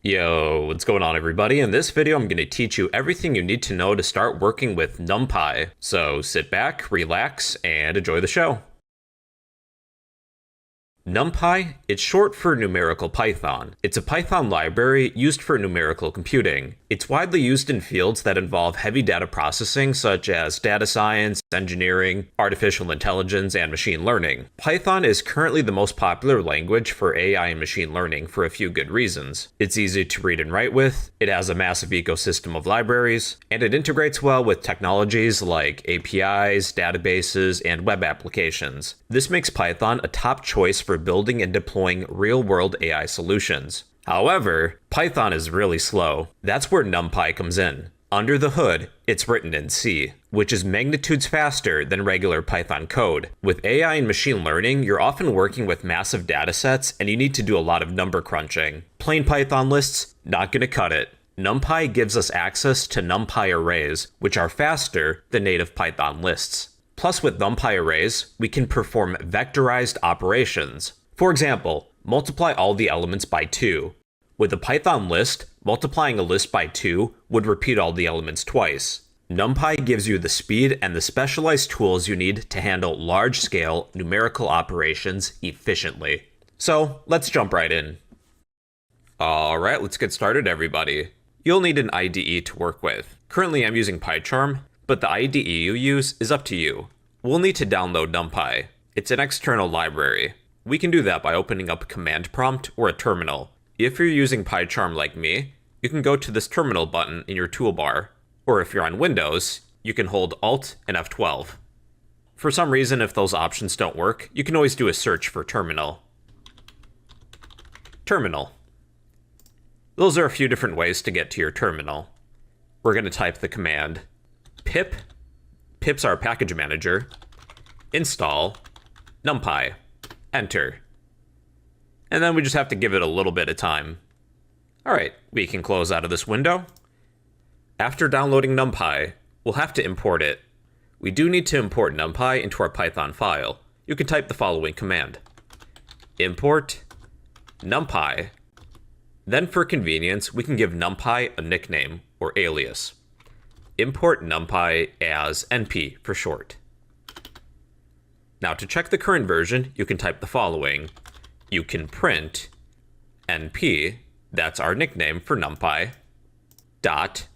Yo, what's going on everybody? In this video, I'm going to teach you everything you need to know to start working with Numpy. So sit back, relax, and enjoy the show. Numpy, it's short for numerical Python. It's a Python library used for numerical computing. It's widely used in fields that involve heavy data processing such as data science, engineering, artificial intelligence, and machine learning. Python is currently the most popular language for AI and machine learning for a few good reasons. It's easy to read and write with, it has a massive ecosystem of libraries, and it integrates well with technologies like APIs, databases, and web applications. This makes Python a top choice for building and deploying real-world AI solutions. However, Python is really slow. That's where Numpy comes in. Under the hood, it's written in C, which is magnitudes faster than regular Python code. With AI and machine learning, you're often working with massive datasets and you need to do a lot of number crunching. Plain Python lists, not gonna cut it. Numpy gives us access to NumPy arrays, which are faster than native Python lists. Plus, with NumPy arrays, we can perform vectorized operations. For example, multiply all the elements by 2. With a Python list, multiplying a list by 2 would repeat all the elements twice. NumPy gives you the speed and the specialized tools you need to handle large-scale numerical operations efficiently. So, let's jump right in. Alright, let's get started everybody. You'll need an IDE to work with. Currently I'm using PyCharm, but the IDE you use is up to you. We'll need to download NumPy. It's an external library. We can do that by opening up a command prompt or a terminal. If you're using PyCharm like me, you can go to this terminal button in your toolbar, or if you're on Windows, you can hold Alt and F12. For some reason, if those options don't work, you can always do a search for terminal. Terminal. Those are a few different ways to get to your terminal. We're going to type the command pip, pip's our package manager, install NumPy, enter. And then we just have to give it a little bit of time. Alright, we can close out of this window. After downloading NumPy, we'll have to import it. We do need to import NumPy into our Python file. You can type the following command. Import NumPy. Then for convenience, we can give NumPy a nickname or alias. Import NumPy as NP for short. Now to check the current version, you can type the following. You can print NP, that's our nickname for NumPy, dot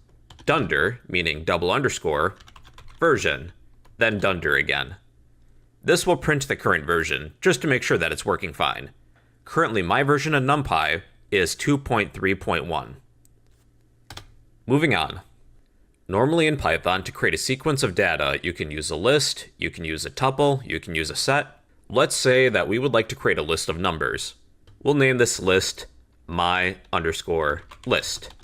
dunder, meaning double underscore, version, then dunder again. This will print the current version, just to make sure that it's working fine. Currently my version of NumPy is 2.3.1. Moving on. Normally in Python, to create a sequence of data, you can use a list, you can use a tuple, you can use a set. Let's say that we would like to create a list of numbers. We'll name this list my underscore list.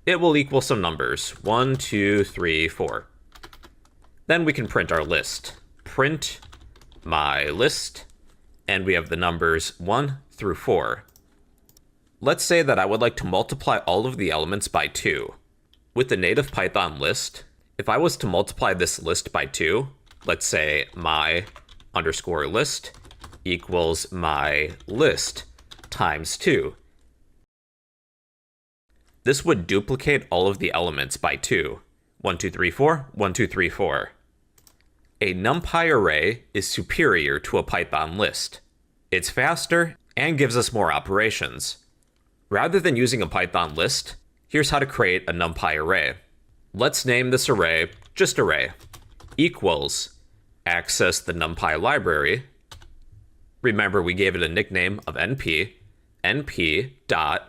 It will equal some numbers, 1, 2, 3, 4. Then we can print our list. Print my list, and we have the numbers 1 through 4. Let's say that I would like to multiply all of the elements by 2. With the native Python list, if I was to multiply this list by 2, let's say my underscore list equals my list times 2. This would duplicate all of the elements by 2. 1, 2, 3, 4, 1, 2, 3, 4. A NumPy array is superior to a Python list. It's faster and gives us more operations. Rather than using a Python list, here's how to create a NumPy array. Let's name this array just array. Equals access the NumPy library. Remember, we gave it a nickname of NP. NP dot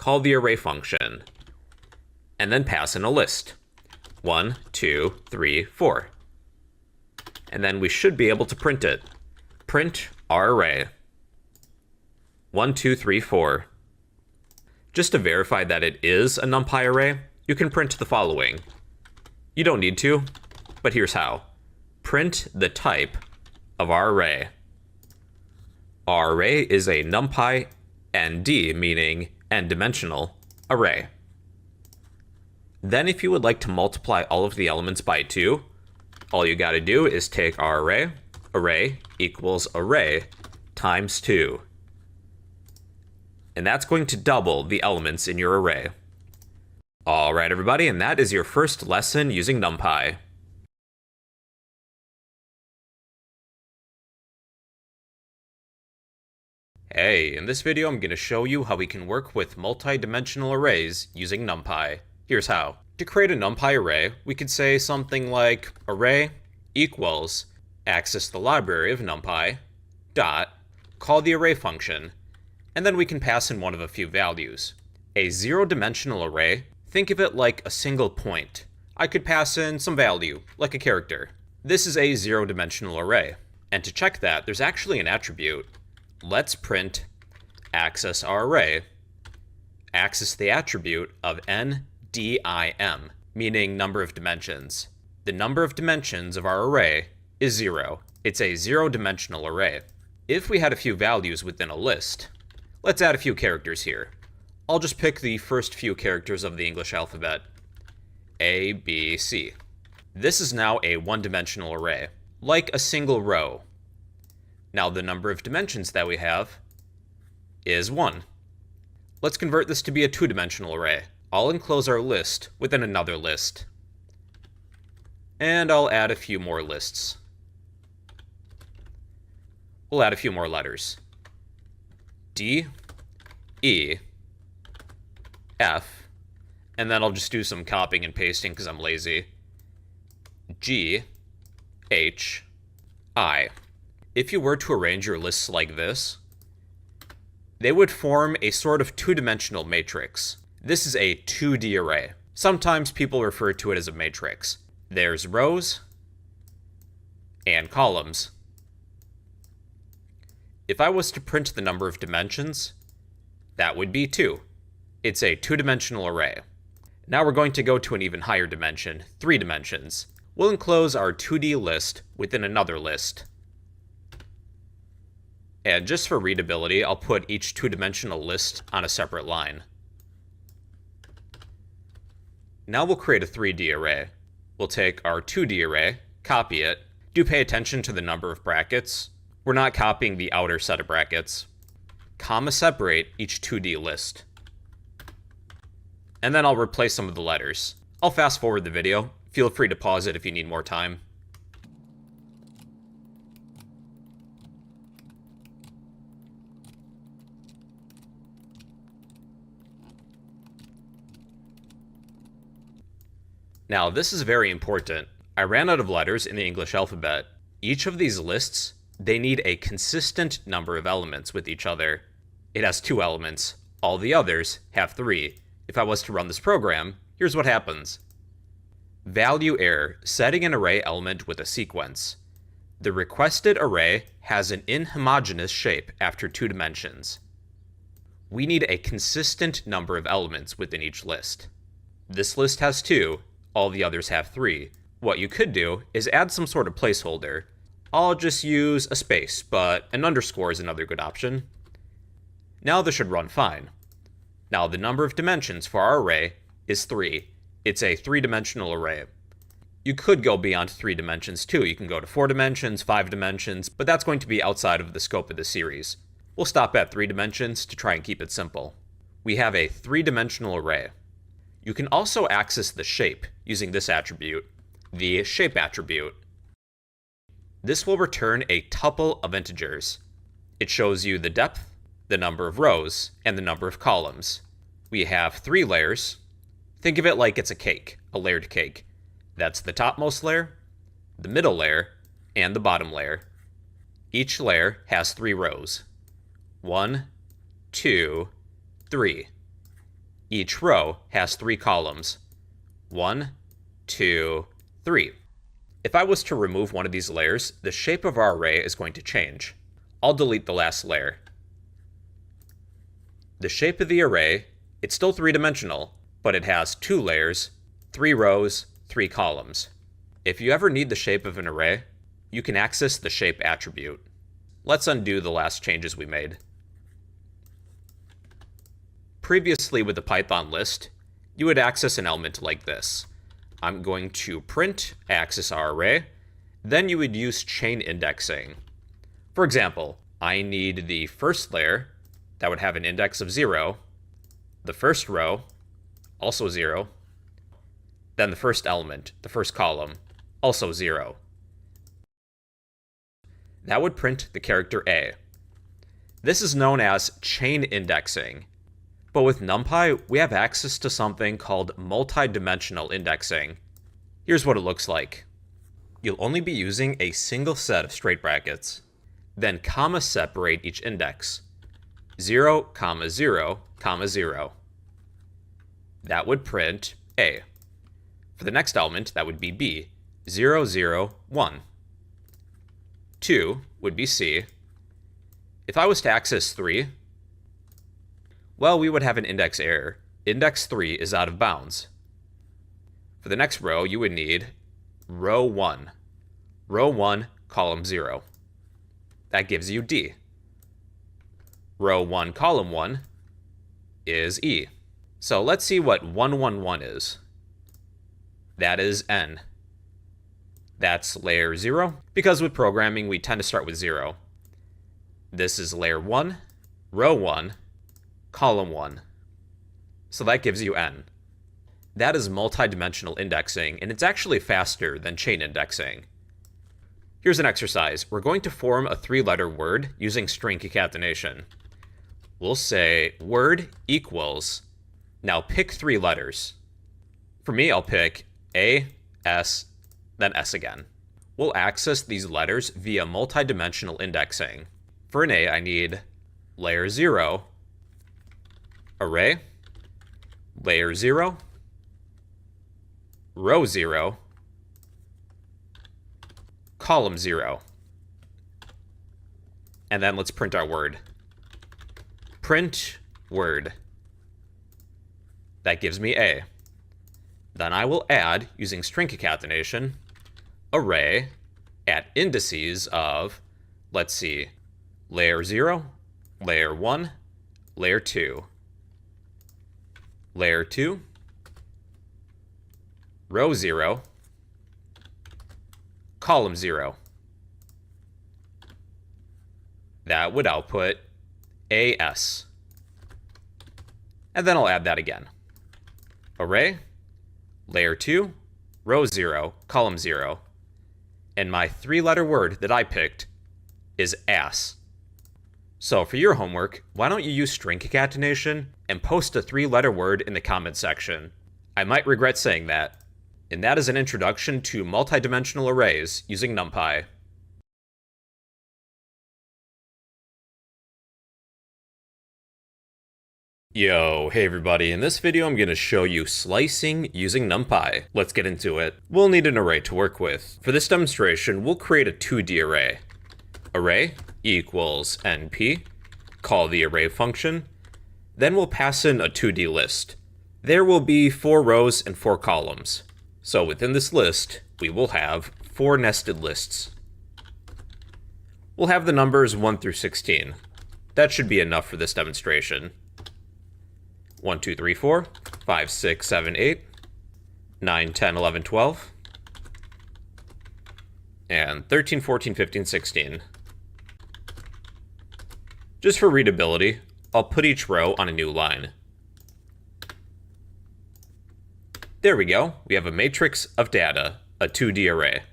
call the array function, and then pass in a list. 1, 2, 3, 4. And then we should be able to print it. Print our array. 1, 2, 3, 4. Just to verify that it is a NumPy array, you can print the following. You don't need to, but here's how. Print the type of our array. Our array is a NumPy ND, meaning n-dimensional, array. Then if you would like to multiply all of the elements by 2, all you gotta do is take our array equals array times 2. and that's going to double the elements in your array. Alright everybody, and that is your first lesson using Numpy. Hey, in this video I'm going to show you how we can work with multi-dimensional arrays using Numpy. Here's how. To create a Numpy array, we could say something like array equals access the library of Numpy dot call the array function, and then we can pass in one of a few values. A zero-dimensional array, think of it like a single point. I could pass in some value, like a character. This is a zero-dimensional array. And to check that, there's actually an attribute. Let's print access our array, access the attribute of ndim, meaning number of dimensions. The number of dimensions of our array is 0. It's a zero-dimensional array. If we had a few values within a list, let's add a few characters here. I'll just pick the first few characters of the English alphabet. A, B, C. This is now a one-dimensional array, like a single row. Now the number of dimensions that we have is 1. Let's convert this to be a two-dimensional array. I'll enclose our list within another list. And I'll add a few more lists. We'll add a few more letters. D, E, F, and then I'll just do some copying and pasting because I'm lazy. G, H, I. If you were to arrange your lists like this, they would form a sort of two-dimensional matrix. This is a 2D array. Sometimes people refer to it as a matrix. There's rows and columns. If I was to print the number of dimensions, that would be 2. It's a two-dimensional array. Now we're going to go to an even higher dimension, 3 dimensions. We'll enclose our 2D list within another list. And just for readability, I'll put each two-dimensional list on a separate line. Now we'll create a 3D array. We'll take our 2D array, copy it. Do pay attention to the number of brackets. We're not copying the outer set of brackets. Comma separate each 2D list. And then I'll replace some of the letters. I'll fast forward the video. Feel free to pause it if you need more time. Now, this is very important. I ran out of letters in the English alphabet. Each of these lists, they need a consistent number of elements with each other. It has 2 elements. All the others have 3. If I was to run this program, here's what happens. Value error, setting an array element with a sequence. The requested array has an inhomogeneous shape after 2 dimensions. We need a consistent number of elements within each list. This list has 2. All the others have 3. What you could do is add some sort of placeholder. I'll just use a space, but an underscore is another good option. Now this should run fine. Now the number of dimensions for our array is 3. It's a 3-dimensional array. You could go beyond 3 dimensions too. You can go to 4 dimensions, 5 dimensions, but that's going to be outside of the scope of the series. We'll stop at 3 dimensions to try and keep it simple. We have a 3-dimensional array. You can also access the shape using this attribute, the shape attribute. This will return a tuple of integers. It shows you the depth, the number of rows, and the number of columns. We have 3 layers. Think of it like it's a cake, a layered cake. That's the topmost layer, the middle layer, and the bottom layer. Each layer has 3 rows. 1, 2, 3. Each row has 3 columns. 1, 2, 3. If I was to remove one of these layers, the shape of our array is going to change. I'll delete the last layer. The shape of the array, it's still 3-dimensional, but it has 2 layers, 3 rows, 3 columns. If you ever need the shape of an array, you can access the shape attribute. Let's undo the last changes we made. Previously with the Python list, you would access an element like this. I'm going to print access our array, then you would use chain indexing. For example, I need the first layer that would have an index of 0, the first row, also 0, then the first element, the first column, also 0. That would print the character A. This is known as chain indexing. But with Numpy, we have access to something called multi-dimensional indexing. Here's what it looks like. You'll only be using a single set of straight brackets. Then comma separate each index. 0, 0, 0. That would print A. For the next element, that would be B. 0, 0, 1. 2 would be C. If I was to access 3, well, we would have an index error. Index 3 is out of bounds. For the next row, you would need row 1. Row 1, column 0. That gives you D. Row 1, column 1 is E. So let's see what 111 is. That is N. That's layer 0, because with programming, we tend to start with 0. This is layer 1, row 1, column 1. So that gives you N. That is multi-dimensional indexing, and it's actually faster than chain indexing. Here's an exercise. We're going to form a 3-letter word using string concatenation. We'll say word equals, now pick 3 letters. For me, I'll pick A, S, then S again. We'll access these letters via multi-dimensional indexing. For an A, I need layer 0, array, layer 0, row 0, column 0. And then let's print our word. Print word. That gives me A. Then I will add, using string concatenation, array at indices of, let's see, layer 0, layer 1, layer 2. Layer 2, row 0, column 0. That would output AS. And then I'll add that again. Array, layer 2, row 0, column 0. And my 3-letter word that I picked is ass. So for your homework, why don't you use string concatenation and post a 3-letter word in the comment section? I might regret saying that. And that is an introduction to multidimensional arrays using Numpy. Yo, hey everybody, in this video I'm going to show you slicing using Numpy. Let's get into it. We'll need an array to work with. For this demonstration, we'll create a 2D array. Array equals np, call the array function, then we'll pass in a 2D list. There will be 4 rows and 4 columns. So within this list, we will have 4 nested lists. We'll have the numbers 1 through 16. That should be enough for this demonstration. 1, 2, 3, 4, 5, 6, 7, 8, 9, 10, 11, 12, and 13, 14, 15, 16. Just for readability, I'll put each row on a new line. There we go, we have a matrix of data, a 2D array.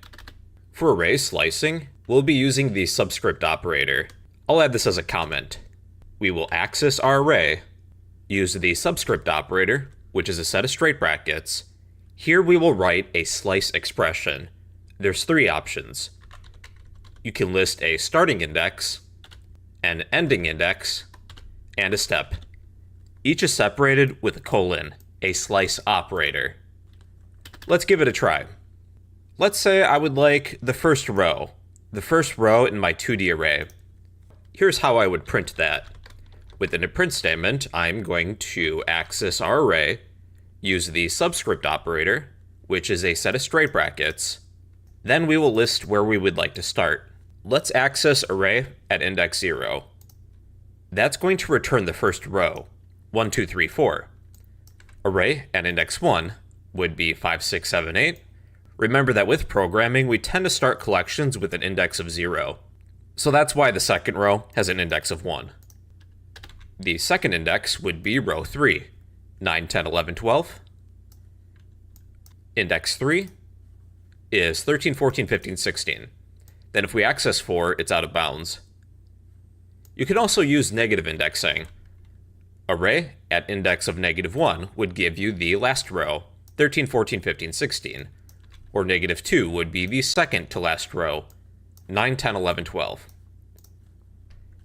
For array slicing, we'll be using the subscript operator. I'll add this as a comment. We will access our array, use the subscript operator, which is a set of straight brackets. Here we will write a slice expression. There's 3 options. You can list a starting index, an ending index, and a step. Each is separated with a colon, a slice operator. Let's give it a try. Let's say I would like the first row in my 2D array. Here's how I would print that. Within a print statement, I'm going to access our array, use the subscript operator, which is a set of straight brackets. Then we will list where we would like to start. Let's access array at index 0. That's going to return the first row, 1, 2, 3, 4. Array at index 1 would be 5, 6, 7, 8. Remember that with programming, we tend to start collections with an index of 0. So that's why the second row has an index of 1. The second index would be row 3, 9, 10, 11, 12. Index 3 is 13, 14, 15, 16. Then if we access 4, it's out of bounds. You can also use negative indexing. Array at index of -1 would give you the last row, 13, 14, 15, 16. Or -2 would be the second to last row, 9, 10, 11, 12.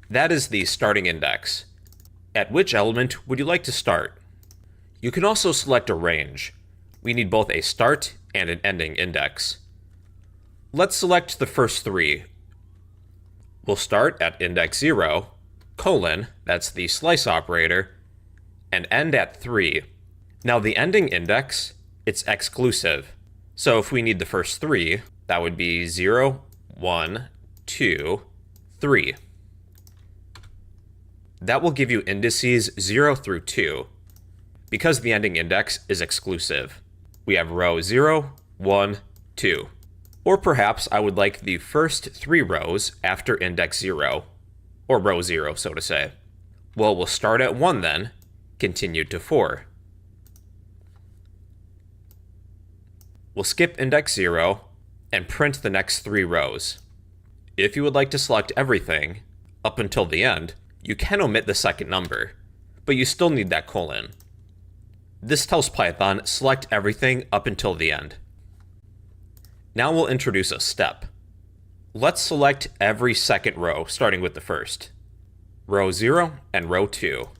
That is the starting index. At which element would you like to start? You can also select a range. We need both a start and an ending index. Let's select the first 3. We'll start at index 0, colon, that's the slice operator, and end at 3. Now the ending index, it's exclusive. So if we need the first 3, that would be 0, 1, 2, 3. That will give you indices 0 through 2. Because the ending index is exclusive, we have row 0, 1, 2. Or perhaps I would like the first 3 rows after index 0, or row 0, so to say. Well, we'll start at 1 then, continue to 4. We'll skip index 0 and print the next 3 rows. If you would like to select everything up until the end, you can omit the second number, but you still need that colon. This tells Python select everything up until the end. Now we'll introduce a step. Let's select every second row, starting with the first. Row 0 and row 2.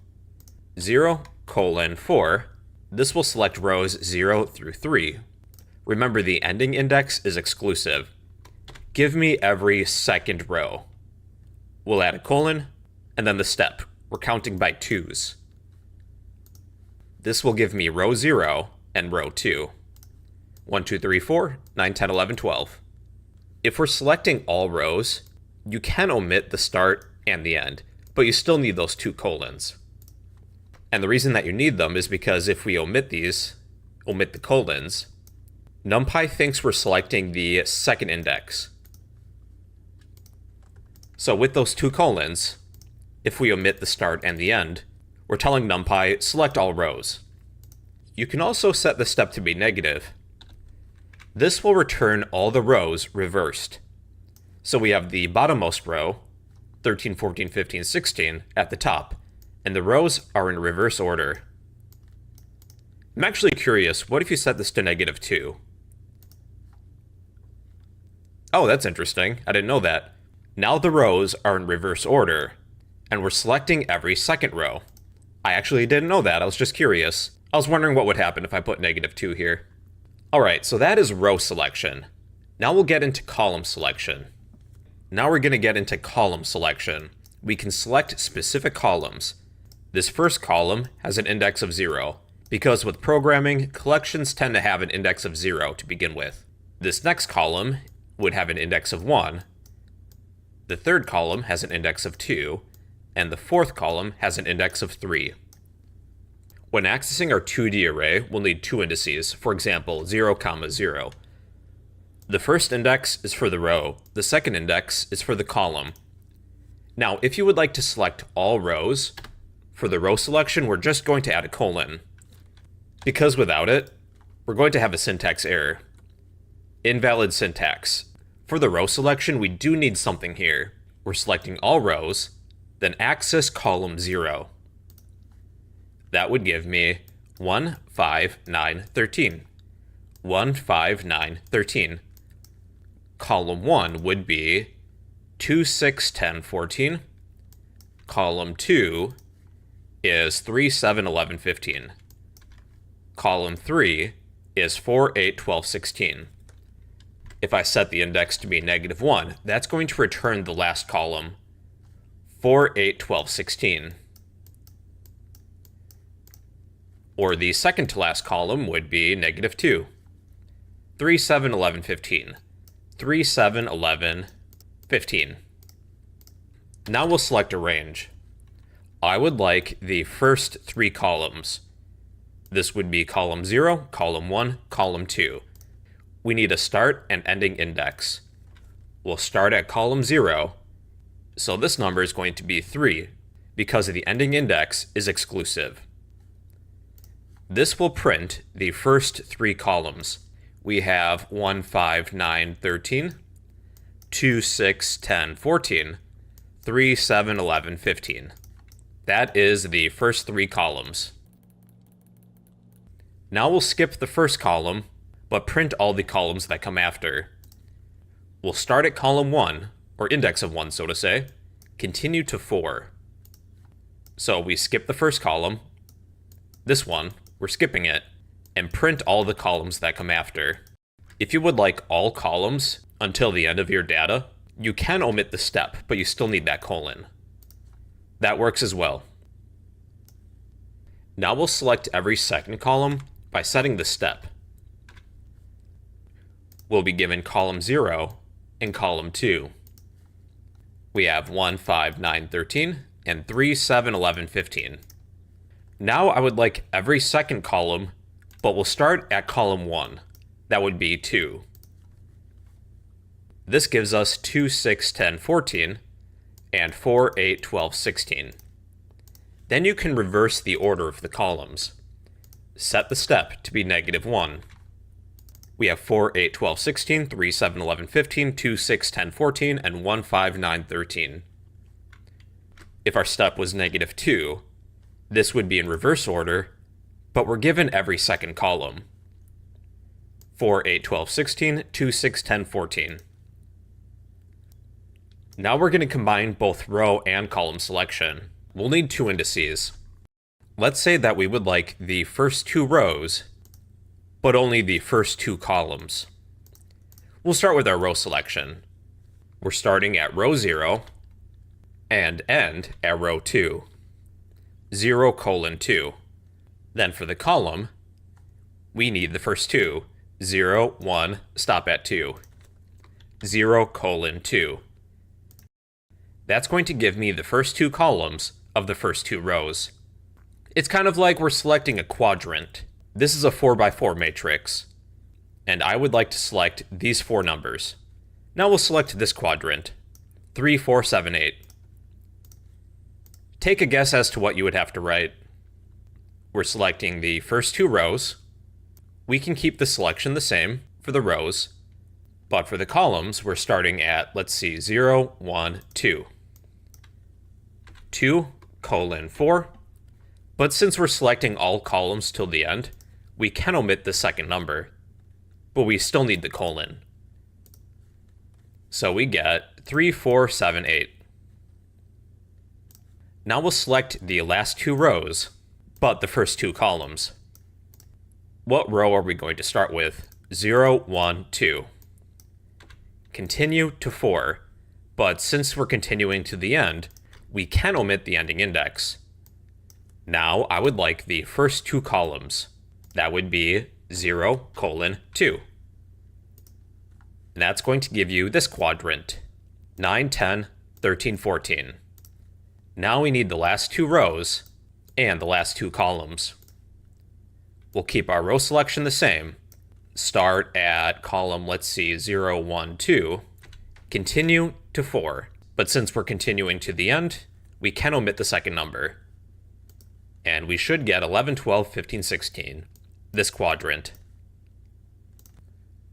0, colon, 4. This will select rows 0 through 3. Remember, the ending index is exclusive. Give me every second row. We'll add a colon, and then the step. We're counting by 2s. This will give me row 0 and row 2. 1, 2, 3, 4, 9, 10, 11, 12. If we're selecting all rows, you can omit the start and the end, but you still need those 2 colons. And the reason that you need them is because if we omit these, omit the colons, Numpy thinks we're selecting the second index. So with those 2 colons, if we omit the start and the end, we're telling Numpy select all rows. You can also set the step to be negative. This will return all the rows reversed. So we have the bottommost row, 13, 14, 15, 16, at the top, and the rows are in reverse order. I'm actually curious, what if you set this to -2? Oh, that's interesting. I didn't know that. Now the rows are in reverse order, and we're selecting every second row. I actually didn't know that. I was just curious. I was wondering what would happen if I put -2 here. Alright, so that is row selection. Now we'll get into column selection. Now we're going to get into column selection. We can select specific columns. This first column has an index of 0, because with programming, collections tend to have an index of 0 to begin with. This next column would have an index of 1. The third column has an index of 2, and the fourth column has an index of 3. When accessing our 2D array, we'll need 2 indices, for example, 0, 0. The first index is for the row, the second index is for the column. Now, if you would like to select all rows, for the row selection, we're just going to add a colon. Because without it, we're going to have a syntax error. Invalid syntax. For the row selection, we do need something here. We're selecting all rows, then access column 0. That would give me 1, 5, 9, 13. 1, 5, 9, 13. Column 1 would be 2, 6, 10, 14. Column 2 is 3, 7, 11, 15. Column 3 is 4, 8, 12, 16. If I set the index to be -1, that's going to return the last column, 4, 8, 12, 16. Or the second to last column would be -2. 3, 7, 11, 15. 3, 7, 11, 15. Now we'll select a range. I would like the first 3 columns. This would be column 0, column 1, column 2. We need a start and ending index. We'll start at column 0, so this number is going to be 3. because the ending index is exclusive. This will print the first three columns. We have 1, 5, 9, 13, 2, 6, 10, 14, 3, 7, 11, 15. That is the first three columns. Now we'll skip the first column, but print all the columns that come after. We'll start at column 1, or index of 1, so to say, continue to 4. So we skip the first column, this one, we're skipping it, and print all the columns that come after. If you would like all columns until the end of your data, you can omit the step, but you still need that colon. That works as well. Now we'll select every second column by setting the step. We'll be given column 0 and column 2. We have 1, 5, 9, 13, and 3, 7, 11, 15. Now I would like every second column, but we'll start at column 1. That would be 2. This gives us 2, 6, 10, 14, and 4, 8, 12, 16. Then you can reverse the order of the columns. Set the step to be -1. We have 4, 8, 12, 16, 3, 7, 11, 15, 2, 6, 10, 14, and 1, 5, 9, 13. If our step was -2, this would be in reverse order, but we're given every second column. 4, 8, 12, 16, 2, 6, 10, 14. Now we're going to combine both row and column selection. We'll need two indices. Let's say that we would like the first two rows, but only the first two columns. We'll start with our row selection. We're starting at row 0 and end at row 2. 0:2. Then for the column, we need the first two. 0, 1, stop at 2. 0:2. That's going to give me the first two columns of the first two rows. It's kind of like we're selecting a quadrant. This is a 4x4 matrix, and I would like to select these four numbers. Now we'll select this quadrant, 3, 4, 7, 8. Take a guess as to what you would have to write. We're selecting the first two rows. We can keep the selection the same for the rows, but for the columns, we're starting at, let's see, 0, 1, 2. 2:4. But since we're selecting all columns till the end, we can omit the second number, but we still need the colon. So we get 3, 4, 7, 8. Now we'll select the last two rows, but the first two columns. What row are we going to start with? 0, 1, 2. Continue to 4, but since we're continuing to the end, we can omit the ending index. Now I would like the first two columns. That would be 0:2. And that's going to give you this quadrant, 9, 10, 13, 14. Now we need the last two rows and the last two columns. We'll keep our row selection the same. Start at column, let's see, 0, 1, 2. Continue to 4. But since we're continuing to the end, we can omit the second number. And we should get 11, 12, 15, 16. This quadrant.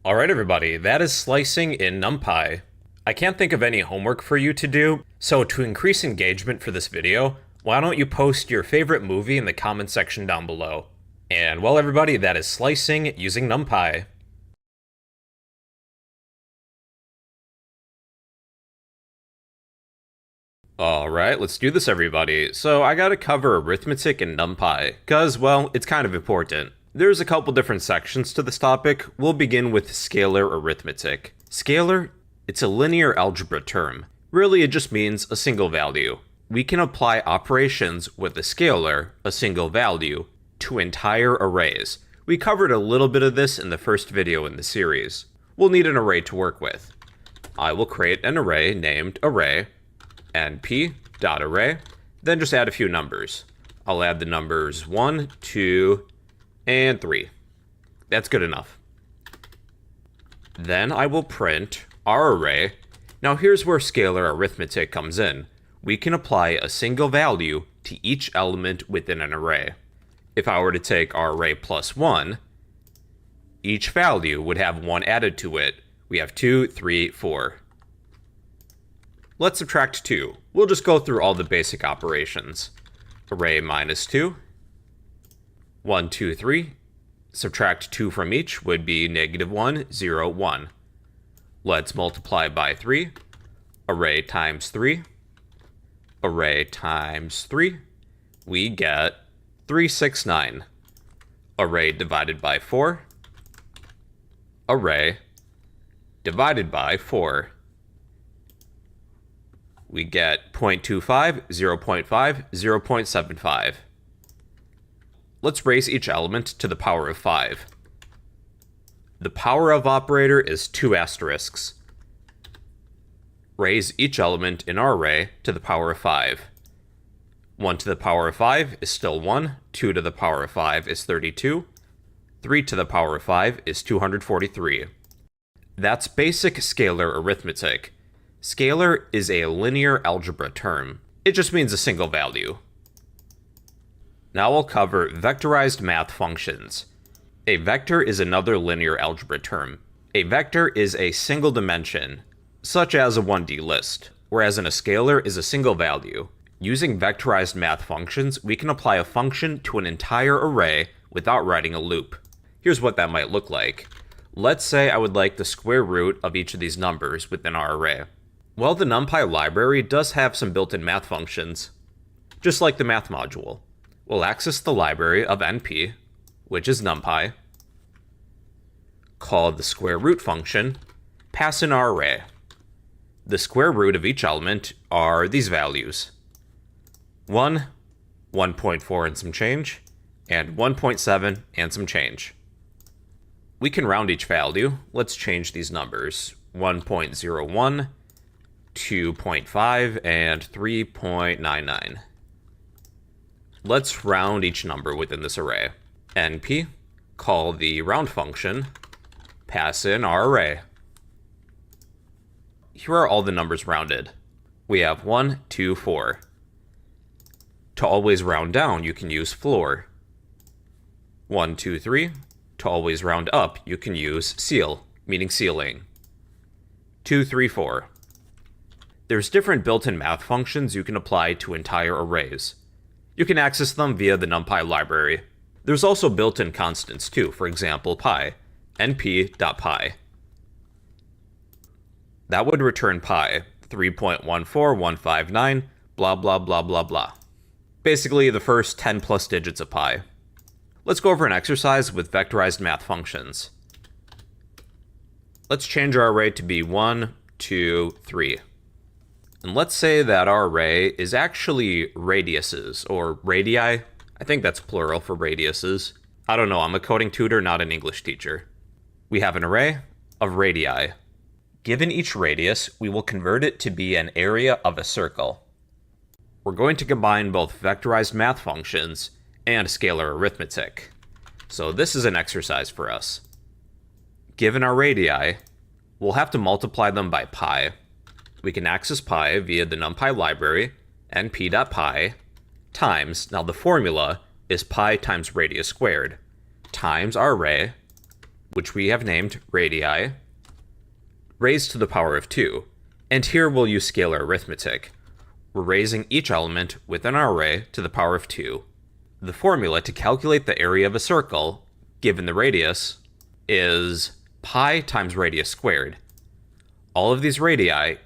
Alright everybody, that is slicing in Numpy. I can't think of any homework for you to do, so to increase engagement for this video, why don't you post your favorite movie in the comment section down below. And well everybody, that is slicing using Numpy. Alright, let's do this everybody. So I gotta cover arithmetic and Numpy, cause well, it's kind of important. There's a couple different sections to this topic. We'll begin with scalar arithmetic. Scalar, it's a linear algebra term. Really, it just means a single value. We can apply operations with a scalar, a single value, to entire arrays. We covered a little bit of this in the first video in the series. We'll need an array to work with. I will create an array named array, np.array, then just add a few numbers. I'll add the numbers 1, 2, and 3. That's good enough. Then I will print our array. Now here's where scalar arithmetic comes in. we can apply a single value to each element within an array. If I were to take our array plus 1, each value would have 1 added to it. We have 2, 3, 4. Let's subtract 2. We'll just go through all the basic operations. Array minus 2, 1, 2, 3. Subtract 2 from each would be -1, 0, 1. Let's multiply by 3. Array times 3. Array times 3. We get 3, 6, 9. Array divided by 4. Array divided by 4. We get 0.25, 0.5, 0.75. Let's raise each element to the power of 5. The power of operator is 2 asterisks. Raise each element in our array to the power of 5. 1 to the power of 5 is still 1, 2 to the power of 5 is 32, 3 to the power of 5 is 243. That's basic scalar arithmetic. Scalar is a linear algebra term. It just means a single value. Now we'll cover vectorized math functions. A vector is another linear algebra term. A vector is a single dimension, such as a 1D list, whereas a scalar is a single value. Using vectorized math functions, we can apply a function to an entire array without writing a loop. Here's what that might look like. Let's say I would like the square root of each of these numbers within our array. Well, the Numpy library does have some built-in math functions, just like the math module. We'll access the library of NP, which is Numpy, call the square root function, pass in our array. The square root of each element are these values: 1, 1.4 and some change, and 1.7 and some change. We can round each value. Let's change these numbers: 1.01, 2.5, and 3.99. Let's round each number within this array. NP, call the round function, pass in our array. Here are all the numbers rounded. We have 1, 2, 4. To always round down, you can use floor. 1, 2, 3. To always round up, you can use ceil, meaning ceiling. 2, 3, 4. There's different built-in math functions you can apply to entire arrays. You can access them via the Numpy library. There's also built-in constants too, for example pi, np.pi. That would return pi, 3.14159, blah blah blah blah blah. Basically the first 10 plus digits of pi. Let's go over an exercise with vectorized math functions. Let's change our array to be 1, 2, 3. And let's say that our array is actually radiuses, or radii. I think that's plural for radiuses. I don't know, I'm a coding tutor, not an English teacher. We have an array of radii. Given each radius, we will convert it to be an area of a circle. We're going to combine both vectorized math functions and scalar arithmetic. So this is an exercise for us. Given our radii, we'll have to multiply them by pi. We can access pi via the Numpy library, np.pi, times, now the formula is pi times radius squared, times our array, which we have named radii, raised to the power of 2. And here we'll use scalar arithmetic. We're raising each element within our array to the power of 2. The formula to calculate the area of a circle, given the radius, is pi times radius squared. All of these radii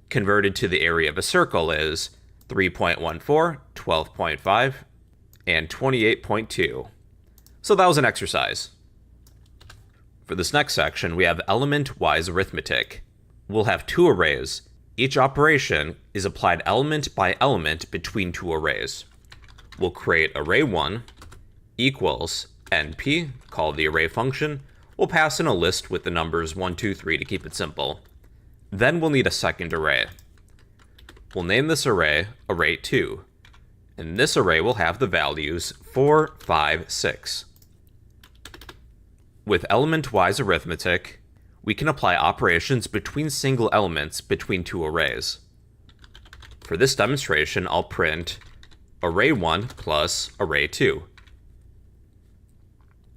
converted to the area of a circle is 3.14, 12.5, and 28.2. So that was an exercise. For this next section, we have element-wise arithmetic. We'll have 2 arrays. Each operation is applied element by element between 2 arrays. We'll create array 1 equals np, call the array function. We'll pass in a list with the numbers 1, 2, 3 to keep it simple. Then we'll need a second array. We'll name this array array 2. And this array will have the values 4, 5, 6. With element-wise arithmetic, we can apply operations between single elements between 2 arrays. For this demonstration, I'll print array1 plus array2.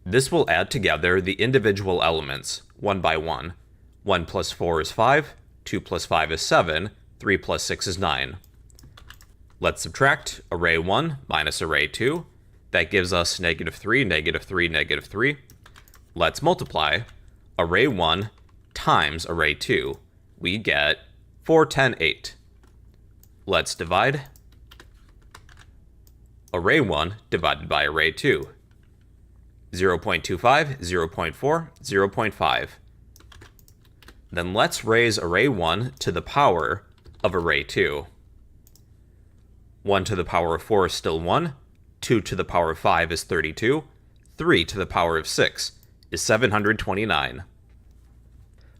This will add together the individual elements, one by one. 1 plus 4 is 5, 2 plus 5 is 7, 3 plus 6 is 9. Let's subtract array1 minus array2. That gives us -3, -3, -3. Let's multiply array1 times array2. We get 4, 10, 8. Let's divide array1 divided by array2. 0.25, 0.4, 0.5. Then let's raise array1 to the power of array2. 1 to the power of 4 is still 1, 2 to the power of 5 is 32, 3 to the power of 6 is 729.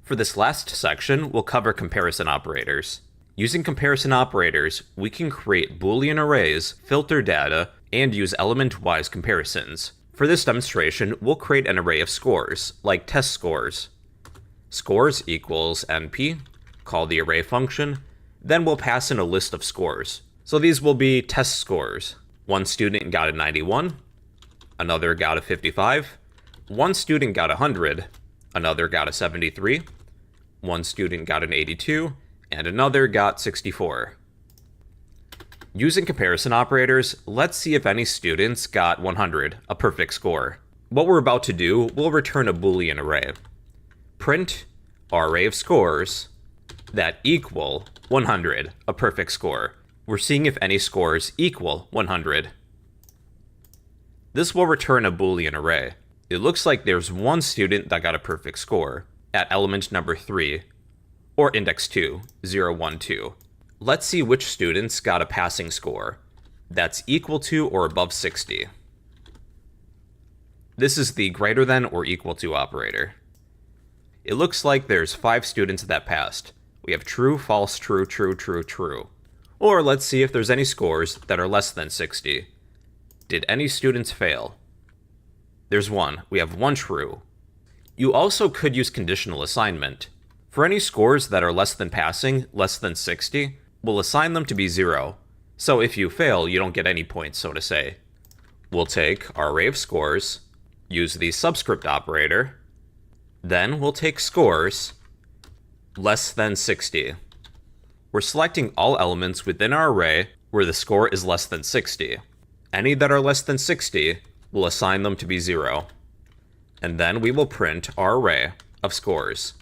For this last section, we'll cover comparison operators. Using comparison operators, we can create Boolean arrays, filter data, and use element-wise comparisons. For this demonstration, we'll create an array of scores, like test scores. Scores equals NP, call the array function, then we'll pass in a list of scores. So these will be test scores. One student got a 91, another got a 55, one student got a 100, another got a 73, one student got an 82, and another got 64. Using comparison operators, let's see if any students got 100, a perfect score. What we're about to do will return a Boolean array. Print our array of scores that equal 100, a perfect score. We're seeing if any scores equal 100. This will return a Boolean array. It looks like there's one student that got a perfect score at element number 3, or index 2, 0, 1, 2. Let's see which students got a passing score that's equal to or above 60. This is the greater than or equal to operator. It looks like there's 5 students that passed. We have true, false, true, true, true, true. Or let's see if there's any scores that are less than 60. Did any students fail? There's one. We have one true. You also could use conditional assignment. For any scores that are less than passing, less than 60, we'll assign them to be 0. So if you fail, you don't get any points, so to say. We'll take our array of scores, use the subscript operator, then we'll take scores less than 60. We're selecting all elements within our array where the score is less than 60. Any that are less than 60, we'll assign them to be 0. And then we will print our array of scores.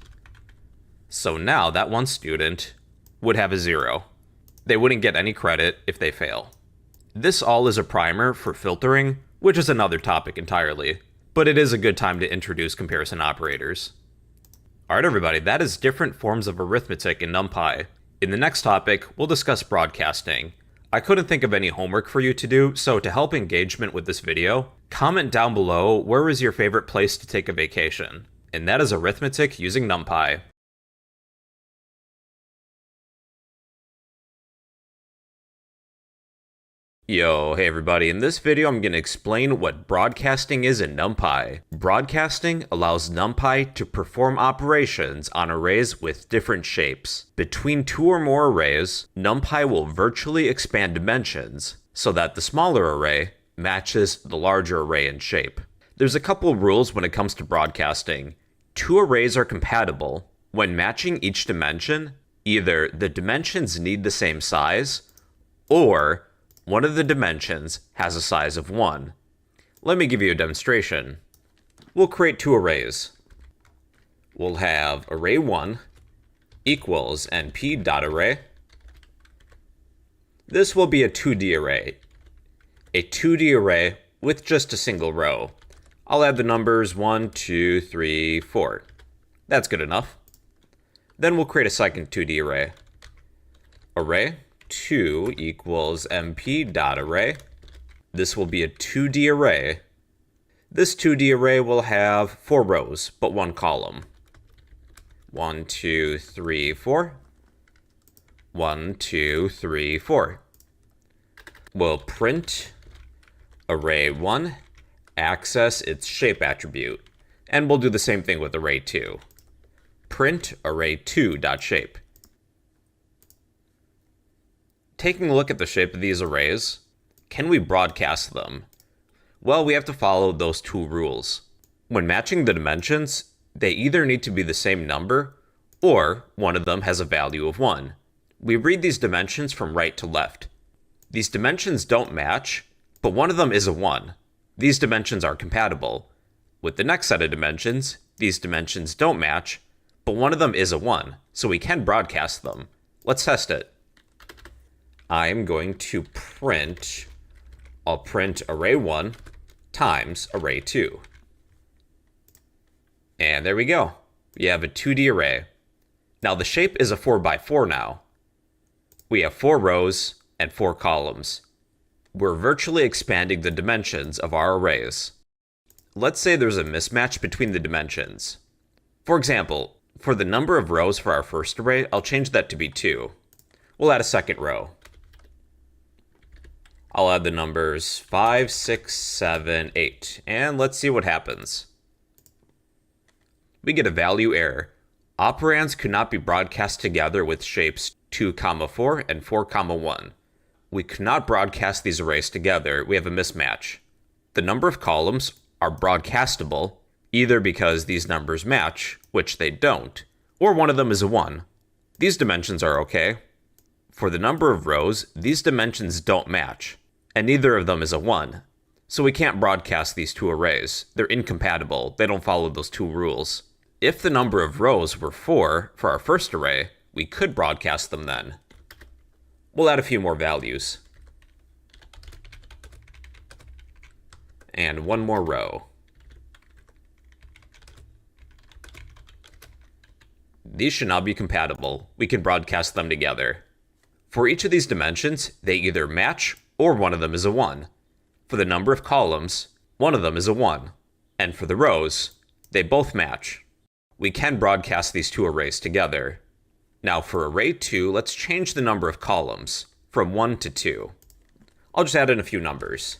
So now that one student would have a 0. They wouldn't get any credit if they fail. This all is a primer for filtering, which is another topic entirely, but it is a good time to introduce comparison operators. Alright everybody, that is different forms of arithmetic in Numpy. In the next topic, we'll discuss broadcasting. I couldn't think of any homework for you to do, so to help engagement with this video, comment down below where is your favorite place to take a vacation. And that is arithmetic using Numpy. Yo, hey everybody, in this video I'm going to explain what broadcasting is in Numpy. Broadcasting allows Numpy to perform operations on arrays with different shapes. Between 2 or more arrays, Numpy will virtually expand dimensions so that the smaller array matches the larger array in shape. There's a couple rules when it comes to broadcasting. 2 arrays are compatible. When matching each dimension, either the dimensions need the same size, or one of the dimensions has a size of 1. Let me give you a demonstration. We'll create 2 arrays. We'll have array1 equals np.array. This will be a 2D array. A 2D array with just a single row. I'll add the numbers 1, 2, 3, 4. That's good enough. Then we'll create a second 2D array. Array2 equals mp.array. This will be a 2D array. This 2D array will have 4 rows, but 1 column. 1, 2, 3, 4. 1, 2, 3, 4. We'll print array1, access its shape attribute, and we'll do the same thing with array2. Print array2.shape. Taking a look at the shape of these arrays, can we broadcast them? Well, we have to follow those two rules. When matching the dimensions, they either need to be the same number, or one of them has a value of 1. We read these dimensions from right to left. These dimensions don't match, but one of them is a 1. These dimensions are compatible. With the next set of dimensions, these dimensions don't match, but one of them is a 1, so we can broadcast them. Let's test it. I'm going to I'll print array 1 times array 2. And there we go. We have a 2D array. Now the shape is a 4x4 now. We have 4 rows and 4 columns. We're virtually expanding the dimensions of our arrays. Let's say there's a mismatch between the dimensions. For example, for the number of rows for our first array, I'll change that to be 2. We'll add a second row. I'll add the numbers 5, 6, 7, 8, and let's see what happens. We get a value error. Operands could not be broadcast together with shapes 2, 4, and 4, 1. We could not broadcast these arrays together. We have a mismatch. The number of columns are broadcastable, either because these numbers match, which they don't, or one of them is a 1. These dimensions are okay. For the number of rows, these dimensions don't match, and neither of them is a 1. So we can't broadcast these two arrays. They're incompatible. They don't follow those two rules. If the number of rows were 4 for our first array, we could broadcast them then. We'll add a few more values. And one more row. These should not be compatible. We can broadcast them together. For each of these dimensions, they either match or one of them is a 1. For the number of columns, one of them is a 1. And for the rows, they both match. We can broadcast these two arrays together. Now for array 2, let's change the number of columns from 1 to 2. I'll just add in a few numbers.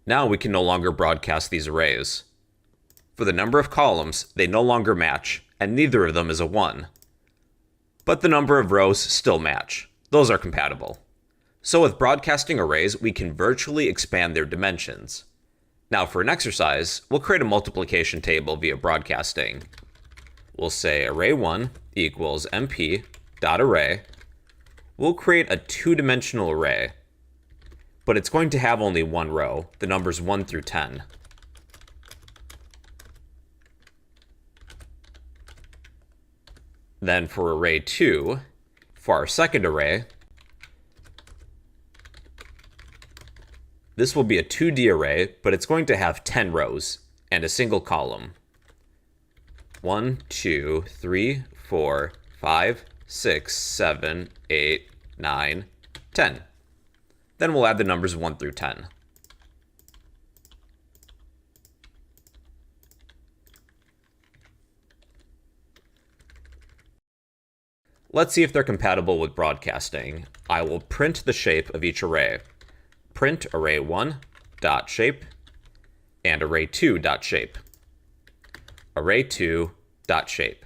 Now we can no longer broadcast these arrays. For the number of columns, they no longer match, and neither of them is a 1. But the number of rows still match. Those are compatible. So with broadcasting arrays, we can virtually expand their dimensions. Now for an exercise, we'll create a multiplication table via broadcasting. We'll say array1 equals mp.array. We'll create a 2-dimensional array, but it's going to have only one row, the numbers 1 through 10. Then for array 2, for our second array, this will be a 2D array, but it's going to have 10 rows and a single column. 1, 2, 3, 4, 5, 6, 7, 8, 9, 10. Then we'll add the numbers 1 through 10. Let's see if they're compatible with broadcasting. I will print the shape of each array. Print array1.shape and array2.shape. Array2.shape.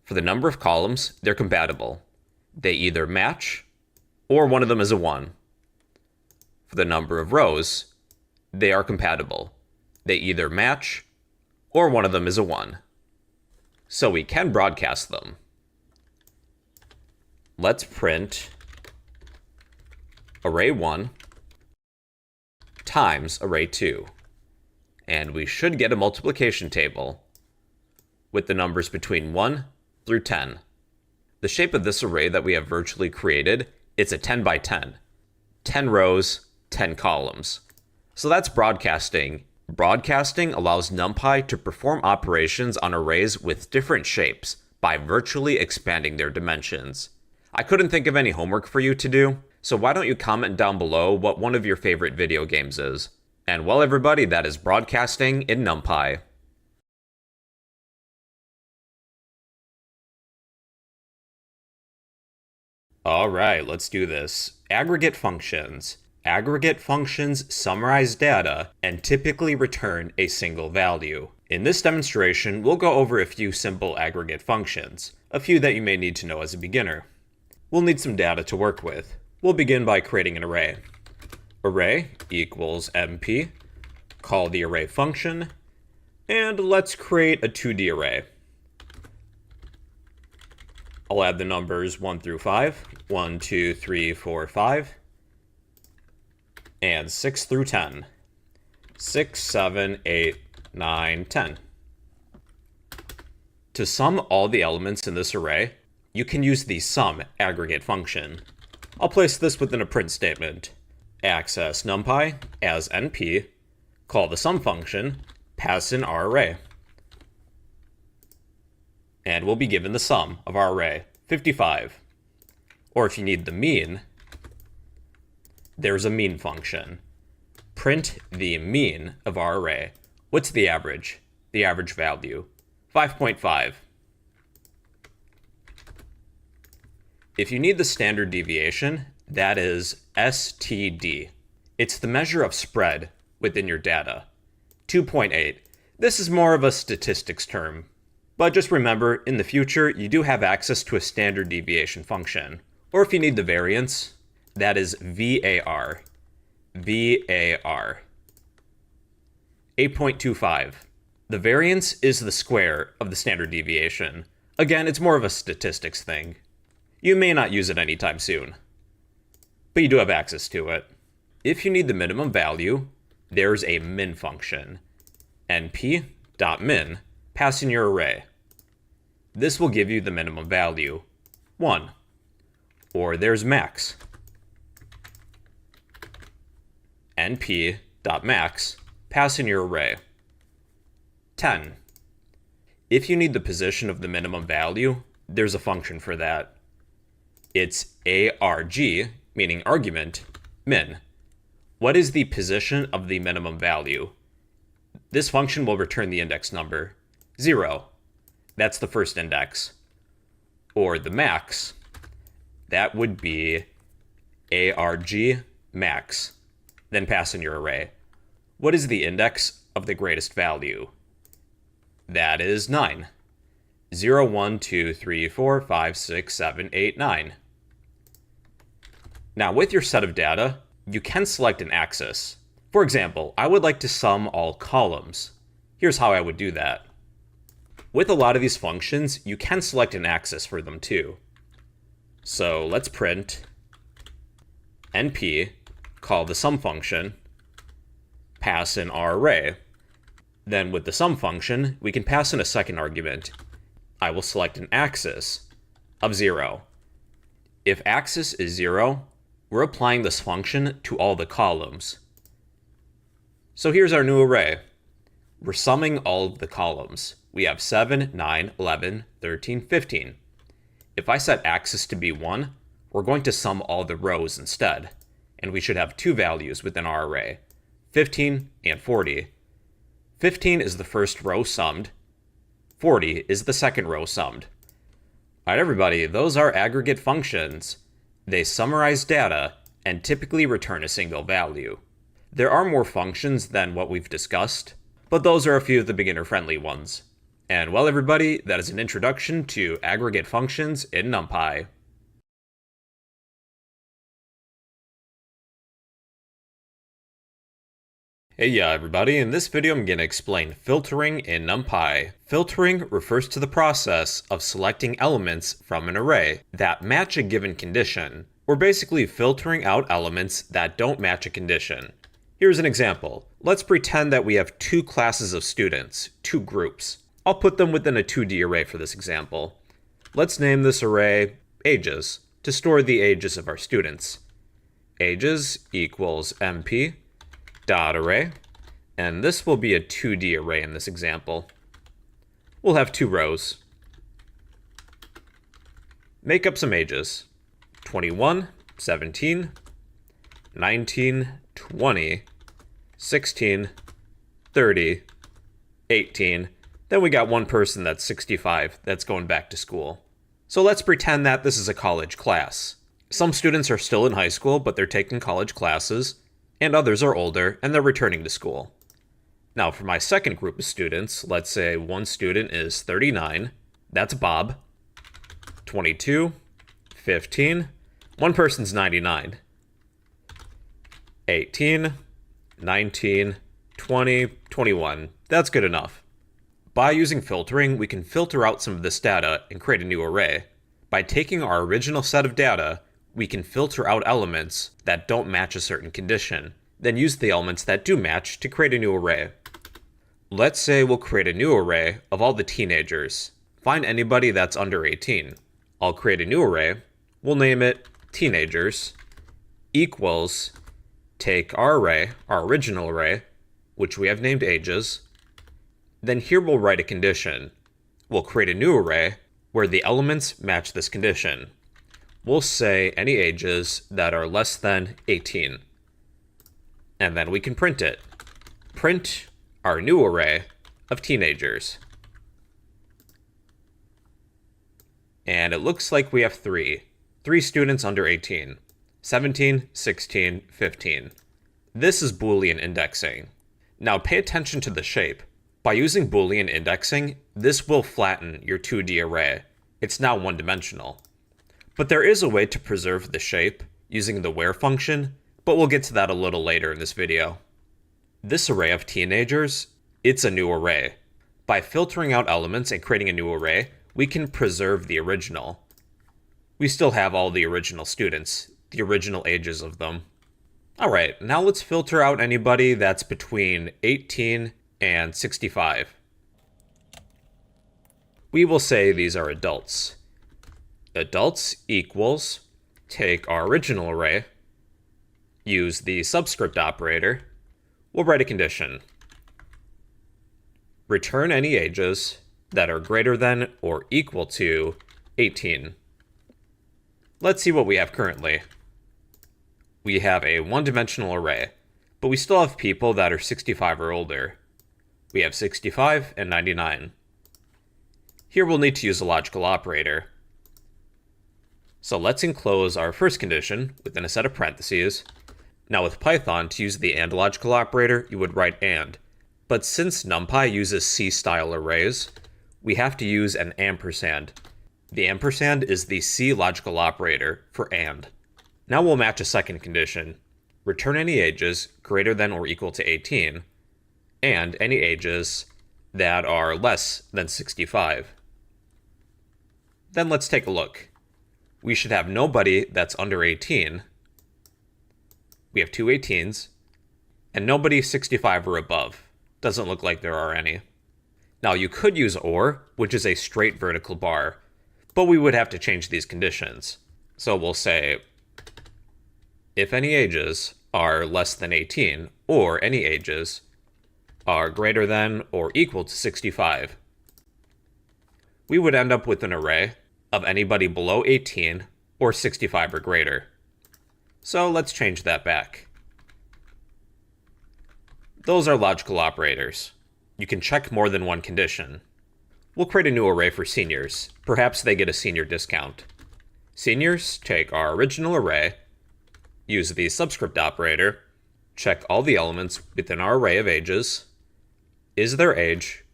For the number of columns, they're compatible. They either match or one of them is a 1. For the number of rows, they are compatible. They either match or one of them is a 1. So we can broadcast them. Let's print array1 times array2. And we should get a multiplication table with the numbers between 1 through 10. The shape of this array that we have virtually created, it's a 10 by 10. 10 rows, 10 columns. So that's broadcasting. Broadcasting allows Numpy to perform operations on arrays with different shapes by virtually expanding their dimensions. I couldn't think of any homework for you to do, so why don't you comment down below what one of your favorite video games is. And well everybody, that is broadcasting in Numpy. Alright, let's do this. Aggregate functions. Aggregate functions summarize data and typically return a single value. In this demonstration, we'll go over a few simple aggregate functions, a few that you may need to know as a beginner. We'll need some data to work with. We'll begin by creating an array. Array equals MP, call the array function, and let's create a 2D array. I'll add the numbers 1 through 5, 1, 2, 3, 4, 5, and 6 through 10. 6, 7, 8, 9, 10. To sum all the elements in this array, you can use the sum aggregate function. I'll place this within a print statement. Access numpy as np, call the sum function, pass in our array. And we'll be given the sum of our array, 55. Or if you need the mean, there's a mean function. Print the mean of our array. What's the average? The average value, 5.5. If you need the standard deviation, that is STD. It's the measure of spread within your data. 2.8. This is more of a statistics term. But just remember, in the future, you do have access to a standard deviation function. Or if you need the variance, that is VAR. VAR. 8.25. The variance is the square of the standard deviation. Again, it's more of a statistics thing. You may not use it anytime soon, but you do have access to it. If you need the minimum value, there's a min function. np.min, pass in your array. This will give you the minimum value, 1. Or there's max. np.max, pass in your array. 10. If you need the position of the minimum value, there's a function for that. It's arg, meaning argument, min. What is the position of the minimum value? This function will return the index number, 0. That's the first index. Or the max, that would be arg max. Then pass in your array. What is the index of the greatest value? That is 9. 0, 1, 2, 3, 4, 5, 6, 7, 8, 9. Now, with your set of data, you can select an axis. For example, I would like to sum all columns. Here's how I would do that. With a lot of these functions, you can select an axis for them too. So let's print np, call the sum function, pass in our array. Then with the sum function, we can pass in a second argument. I will select an axis of 0. If axis is 0, we're applying this function to all the columns. So here's our new array. We're summing all of the columns. We have 7, 9, 11, 13, 15. If I set axis to be 1, we're going to sum all the rows instead. And we should have 2 values within our array, 15 and 40. 15 is the first row summed. 40 is the second row summed. Alright everybody, those are aggregate functions. They summarize data and typically return a single value. There are more functions than what we've discussed, but those are a few of the beginner-friendly ones. And well everybody, that is an introduction to aggregate functions in Numpy. Hey yeah everybody, in this video I'm going to explain filtering in Numpy. Filtering refers to the process of selecting elements from an array that match a given condition. We're basically filtering out elements that don't match a condition. Here's an example. Let's pretend that we have 2 classes of students, 2 groups. I'll put them within a 2D array for this example. Let's name this array ages to store the ages of our students. Ages equals MP dot array, and this will be a 2D array in this example. We'll have 2 rows. Make up some ages. 21, 17, 19, 20, 16, 30, 18. Then we got one person that's 65 that's going back to school. So let's pretend that this is a college class. Some students are still in high school, but they're taking college classes, and others are older and they're returning to school. Now, for my second group of students, let's say one student is 39, that's Bob, 22, 15, one person's 99, 18, 19, 20, 21. That's good enough. By using filtering, we can filter out some of this data and create a new array. By taking our original set of data, we can filter out elements that don't match a certain condition, then use the elements that do match to create a new array. Let's say we'll create a new array of all the teenagers. Find anybody that's under 18. I'll create a new array. We'll name it teenagers equals, take our array, our original array, which we have named ages. Then here we'll write a condition. We'll create a new array where the elements match this condition. We'll say any ages that are less than 18. And then we can print it. Print our new array of teenagers. And it looks like we have three students under 18, 17, 16, 15. This is Boolean indexing. Now pay attention to the shape. By using Boolean indexing, this will flatten your 2D array. It's now one-dimensional. But there is a way to preserve the shape using the where function, but we'll get to that a little later in this video. This array of teenagers, it's a new array. By filtering out elements and creating a new array, we can preserve the original. We still have all the original students, the original ages of them. Alright, now let's filter out anybody that's between 18 and 65. We will say these are adults. Adults equals, take our original array, use the subscript operator, we'll write a condition. Return any ages that are greater than or equal to 18. Let's see what we have currently. We have a one-dimensional array, but we still have people that are 65 or older. We have 65 and 99. Here we'll need to use a logical operator. So let's enclose our first condition within a set of parentheses. Now with Python, to use the AND logical operator, you would write AND. But since Numpy uses C-style arrays, we have to use an ampersand. The ampersand is the C logical operator for AND. Now we'll match a second condition. Return any ages greater than or equal to 18, and any ages that are less than 65. Then let's take a look. We should have nobody that's under 18. We have two 18s, and nobody 65 or above. Doesn't look like there are any. Now you could use OR, which is a straight vertical bar, but we would have to change these conditions. So we'll say, if any ages are less than 18, or any ages are greater than or equal to 65, we would end up with an array of anybody below 18 or 65 or greater. So let's change that back. Those are logical operators. You can check more than one condition. We'll create a new array for seniors. Perhaps they get a senior discount. Seniors take our original array, use the subscript operator, check all the elements within our array of ages. Is their age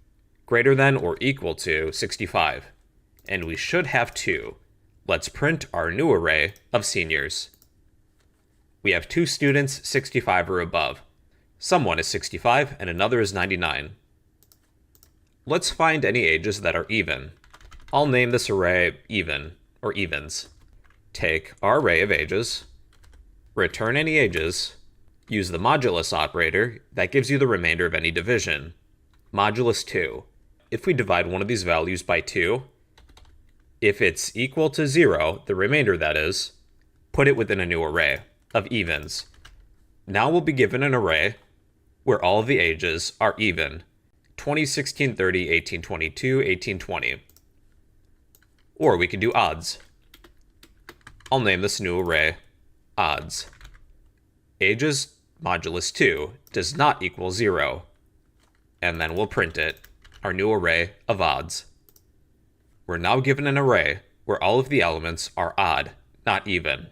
greater than or equal to 65? And we should have two. Let's print our new array of seniors. We have two students 65 or above. Someone is 65 and another is 99. Let's find any ages that are even. I'll name this array even, or evens. Take our array of ages, return any ages, use the modulus operator that gives you the remainder of any division. Modulus 2. If we divide one of these values by 2, if it's equal to 0, the remainder that is, put it within a new array of evens. Now we'll be given an array where all of the ages are even. 20, 16, 30, 18, 22, 18, 20. Or we can do odds. I'll name this new array odds. Ages modulus 2 does not equal 0. And then we'll print it, our new array of odds. We're now given an array where all of the elements are odd, not even.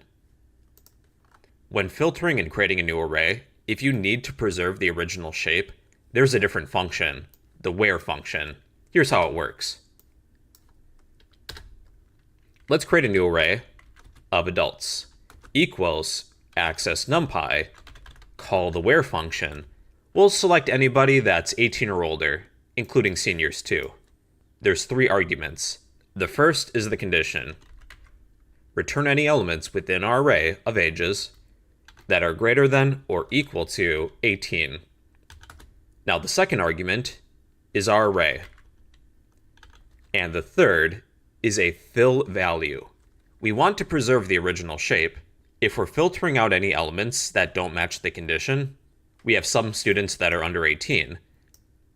When filtering and creating a new array, if you need to preserve the original shape, there's a different function, the where function. Here's how it works. Let's create a new array of adults equals access numpy, call the where function. We'll select anybody that's 18 or older, including seniors too. There's 3 arguments. The first is the condition. Return any elements within our array of ages that are greater than or equal to 18. Now the second argument is our array. And the third is a fill value. We want to preserve the original shape. If we're filtering out any elements that don't match the condition, we have some students that are under 18,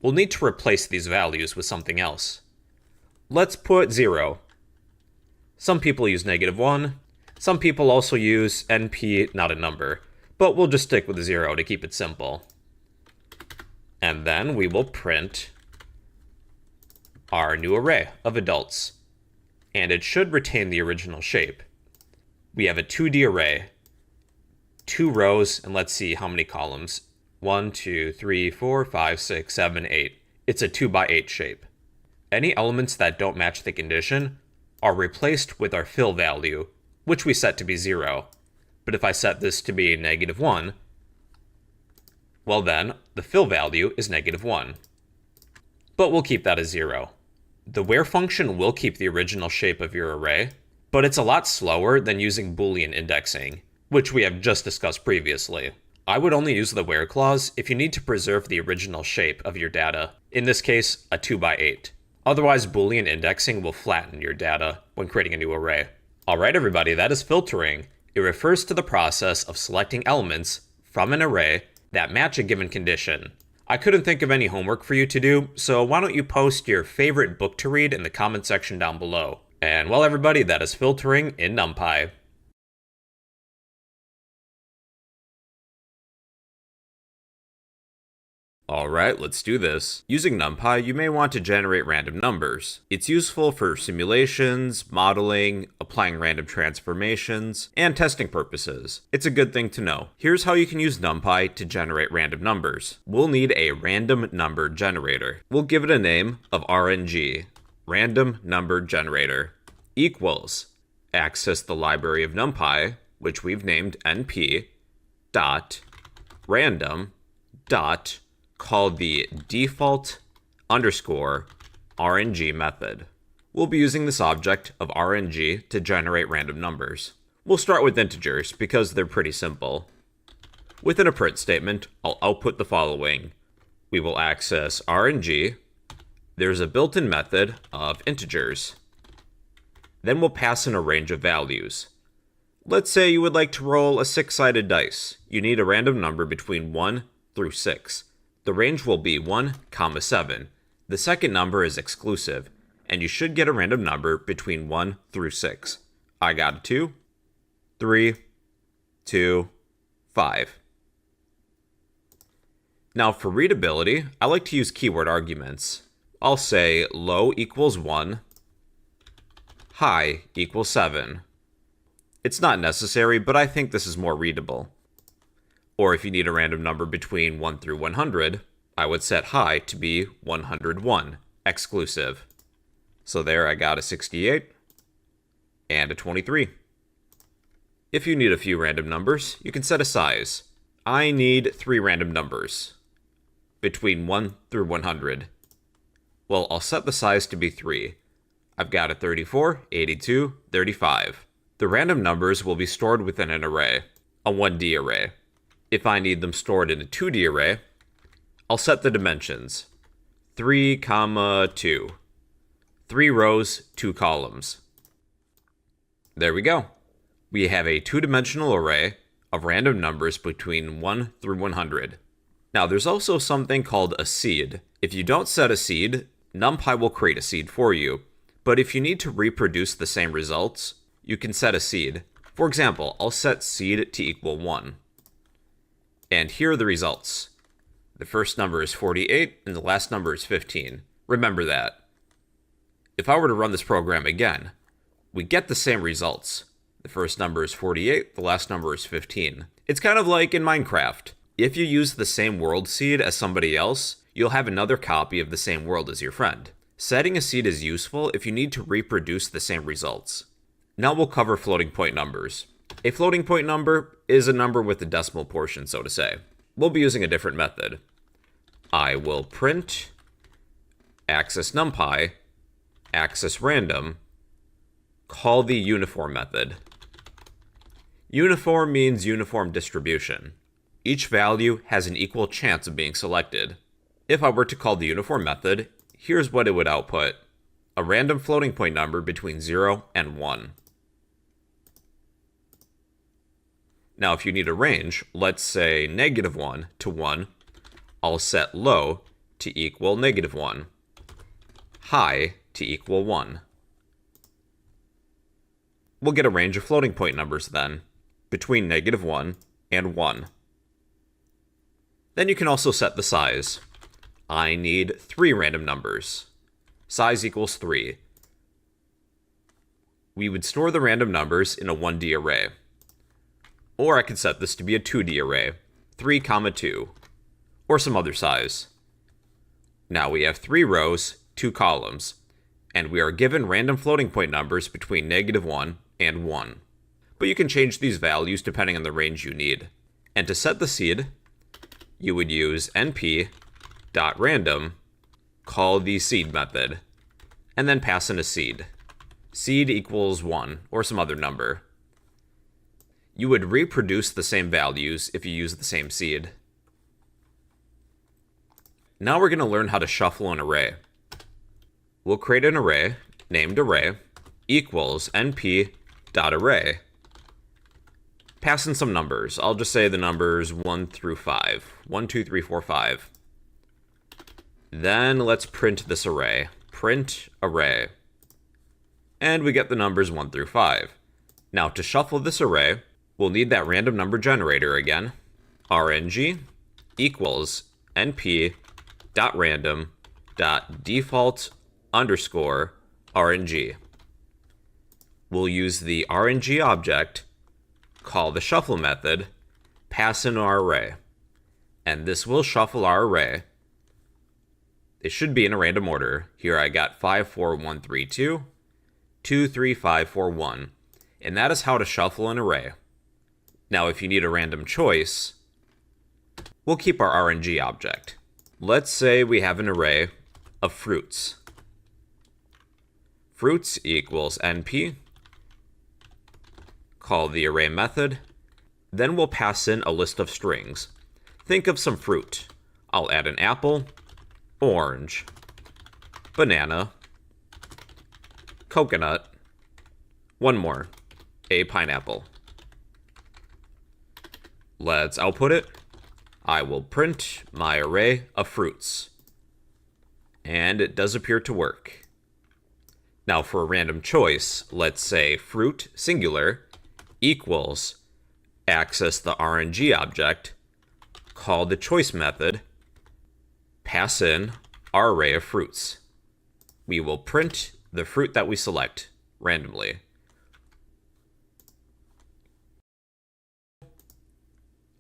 we'll need to replace these values with something else. Let's put 0. Some people use -1. Some people also use NP, not a number, but we'll just stick with 0 to keep it simple. And then we will print our new array of adults. And it should retain the original shape. We have a 2D array, 2 rows, and let's see how many columns. 1, 2, 3, 4, 5, 6, 7, 8. It's a 2x8 shape. Any elements that don't match the condition are replaced with our fill value, which we set to be 0. But if I set this to be -1, well then, the fill value is -1. But we'll keep that as 0. The where function will keep the original shape of your array, but it's a lot slower than using Boolean indexing, which we have just discussed previously. I would only use the where clause if you need to preserve the original shape of your data, in this case, a 2x8. Otherwise, Boolean indexing will flatten your data when creating a new array. Alright everybody, that is filtering. It refers to the process of selecting elements from an array that match a given condition. I couldn't think of any homework for you to do, so why don't you post your favorite book to read in the comment section down below. And well everybody, that is filtering in Numpy. Alright, let's do this. Using Numpy, you may want to generate random numbers. It's useful for simulations, modeling, applying random transformations, and testing purposes. It's a good thing to know. Here's how you can use Numpy to generate random numbers. We'll need a random number generator. We'll give it a name of RNG, random number generator, equals, access the library of Numpy, which we've named NP, dot, random, dot, called the default underscore RNG method. We'll be using this object of RNG to generate random numbers. We'll start with integers because they're pretty simple. Within a print statement, I'll output the following. We will access RNG. There's a built-in method of integers. Then we'll pass in a range of values. Let's say you would like to roll a 6-sided dice. You need a random number between 1 through 6. The range will be 1, 7. The second number is exclusive, and you should get a random number between 1 through 6. I got a 2, 3, 2, 5. Now for readability, I like to use keyword arguments. I'll say low equals 1, high equals 7. It's not necessary, but I think this is more readable. Or if you need a random number between 1 through 100, I would set high to be 101, exclusive. So there I got a 68 and a 23. If you need a few random numbers, you can set a size. I need 3 random numbers between 1 through 100. Well, I'll set the size to be 3. I've got a 34, 82, 35. The random numbers will be stored within an array, a 1D array. If I need them stored in a 2D array, I'll set the dimensions. 3, 2. 3 rows, 2 columns. There we go. We have a 2-dimensional array of random numbers between 1 through 100. Now, there's also something called a seed. If you don't set a seed, Numpy will create a seed for you. But if you need to reproduce the same results, you can set a seed. For example, I'll set seed to equal 1. And here are the results. The first number is 48, and the last number is 15. Remember that. If I were to run this program again, we get the same results. The first number is 48, the last number is 15. It's kind of like in Minecraft. If you use the same world seed as somebody else, you'll have another copy of the same world as your friend. Setting a seed is useful if you need to reproduce the same results. Now we'll cover floating point numbers. A floating point number is a number with a decimal portion, so to say. We'll be using a different method. I will print access numpy, access random, call the uniform method. Uniform means uniform distribution. Each value has an equal chance of being selected. If I were to call the uniform method, here's what it would output. A random floating point number between 0 and 1. Now if you need a range, let's say -1 to 1, I'll set low to equal -1, high to equal 1. We'll get a range of floating point numbers then, between -1 and 1. Then you can also set the size. I need 3 random numbers. Size equals 3. We would store the random numbers in a 1D array. Or I could set this to be a 2D array, 3, 2, or some other size. Now we have 3 rows, 2 columns, and we are given random floating point numbers between -1 and 1. But you can change these values depending on the range you need. And to set the seed, you would use np.random, call the seed method, and then pass in a seed. Seed equals 1, or some other number. You would reproduce the same values if you use the same seed. Now we're going to learn how to shuffle an array. We'll create an array named array equals np.array. Pass in some numbers. I'll just say the numbers 1 through 5. 1, 2, 3, 4, 5. Then let's print this array. Print array. And we get the numbers 1 through 5. Now to shuffle this array, we'll need that random number generator again. RNG equals np.random.default_RNG. We'll use the RNG object, call the shuffle method, pass in our array. And this will shuffle our array. It should be in a random order. Here I got 5, 4, 1, 3, 2, 2, 3, 5, 4, 1. And that is how to shuffle an array. Now if you need a random choice, we'll keep our RNG object. Let's say we have an array of fruits. Fruits equals np, call the array method, then we'll pass in a list of strings. Think of some fruit. I'll add an apple, orange, banana, coconut, one more, a pineapple. Let's output it. I will print my array of fruits. And it does appear to work. Now for a random choice, let's say fruit singular equals access the RNG object, call the choice method, pass in our array of fruits. We will print the fruit that we select randomly.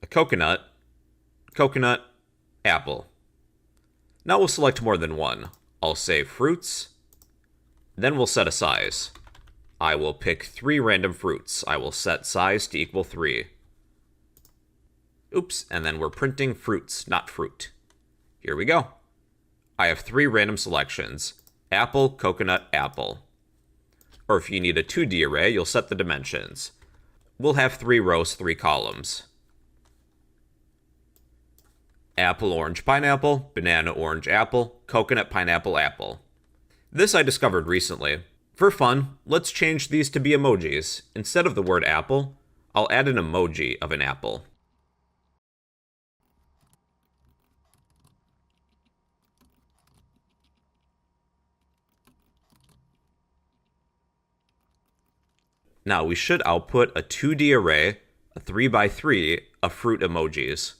A coconut, coconut, apple. Now we'll select more than one. I'll say fruits, then we'll set a size. I will pick 3 random fruits. I will set size to equal 3. Oops, and then we're printing fruits, not fruit. Here we go. I have 3 random selections. Apple, coconut, apple. Or if you need a 2D array, you'll set the dimensions. We'll have 3 rows, 3 columns. Apple, orange, pineapple, banana, orange, apple, coconut, pineapple, apple. This I discovered recently. For fun, let's change these to be emojis. Instead of the word apple, I'll add an emoji of an apple. Now we should output a 2D array, a 3x3 of fruit emojis.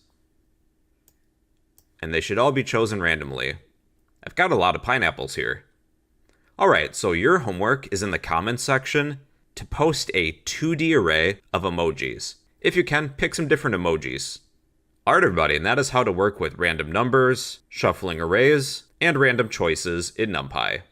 And they should all be chosen randomly. I've got a lot of pineapples here. Alright, so your homework is in the comments section to post a 2D array of emojis. If you can, pick some different emojis. Alright everybody, and that is how to work with random numbers, shuffling arrays, and random choices in Numpy.